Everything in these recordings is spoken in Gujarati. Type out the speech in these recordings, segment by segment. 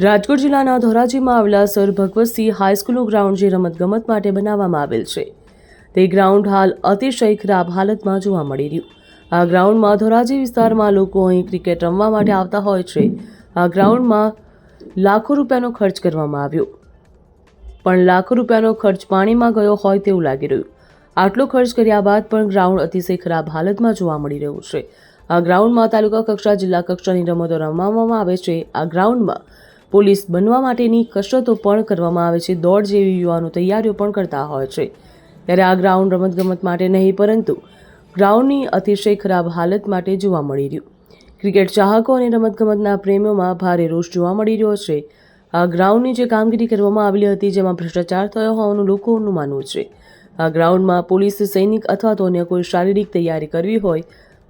રાજકોટ જિલ્લાના ધોરાજીમાં આવેલા સર ભગવતસિંહ હાઈસ્કૂલનું ગ્રાઉન્ડ જે રમતગમત માટે બનાવવામાં આવેલ છે તે ગ્રાઉન્ડ હાલ અતિશય ખરાબ હાલતમાં જોવા મળી રહ્યું. આ ગ્રાઉન્ડમાં ધોરાજી વિસ્તારમાં લોકો અહીં ક્રિકેટ રમવા માટે આવતા હોય છે. આ ગ્રાઉન્ડમાં લાખો રૂપિયાનો ખર્ચ કરવામાં આવ્યો, પણ લાખો રૂપિયાનો ખર્ચ પાણીમાં ગયો હોય તેવું લાગી રહ્યું. આટલો ખર્ચ કર્યા બાદ પણ ગ્રાઉન્ડ અતિશય ખરાબ હાલતમાં જોવા મળી રહ્યું છે. આ ગ્રાઉન્ડમાં તાલુકા કક્ષા, જિલ્લા કક્ષાની રમતો રમવામાં આવે છે. આ ગ્રાઉન્ડમાં પોલીસ બનવા માટેની કસરતો પણ કરવામાં આવે છે. દોડ જેવી યુવાનો તૈયારીઓ પણ કરતા હોય છે. ત્યારે આ ગ્રાઉન્ડ રમતગમત માટે નહીં, પરંતુ ગ્રાઉન્ડની અતિશય ખરાબ હાલત માટે જોવા મળી રહ્યું. ક્રિકેટ ચાહકો અને રમતગમતના પ્રેમીઓમાં ભારે રોષ જોવા મળી રહ્યો છે. આ ગ્રાઉન્ડની જે કામગીરી કરવામાં આવેલી હતી, જેમાં ભ્રષ્ટાચાર થયો હોવાનું લોકોનું માનવું છે. આ ગ્રાઉન્ડમાં પોલીસ, સૈનિક અથવા તો અન્ય કોઈ શારીરિક તૈયારી કરવી હોય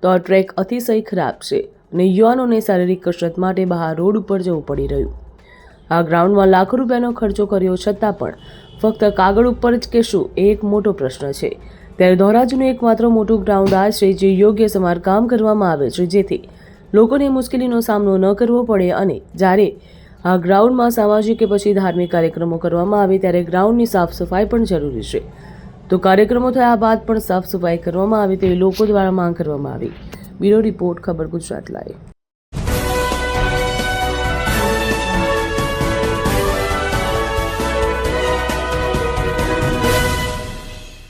તો આ ટ્રેક અતિશય ખરાબ છે અને યુવાનોને શારીરિક કસરત માટે બહાર રોડ ઉપર જવું પડી રહ્યું. આ ગ્રાઉન્ડમાં લાખો રૂપિયાનો ખર્ચો કર્યો છતાં પણ ફક્ત કાગળ ઉપર જ કે શું, એ એક મોટો પ્રશ્ન છે. ત્યારે ધોરાજીનું એકમાત્ર મોટું ગ્રાઉન્ડ આ છે જે યોગ્ય સમારકામ કરવામાં આવે છે, જેથી લોકોને મુશ્કેલીનો સામનો ન કરવો પડે. અને જ્યારે આ ગ્રાઉન્ડમાં સામાજિક કે પછી ધાર્મિક કાર્યક્રમો કરવામાં આવે ત્યારે ગ્રાઉન્ડની સાફ સફાઈ પણ જરૂરી છે. તો કાર્યક્રમો થયા બાદ પણ સાફ સફાઈ કરવામાં આવે તેવી લોકો દ્વારા માંગ કરવામાં આવી. બ્યુરો રિપોર્ટ, ખબર ગુજરાત લાઈવ.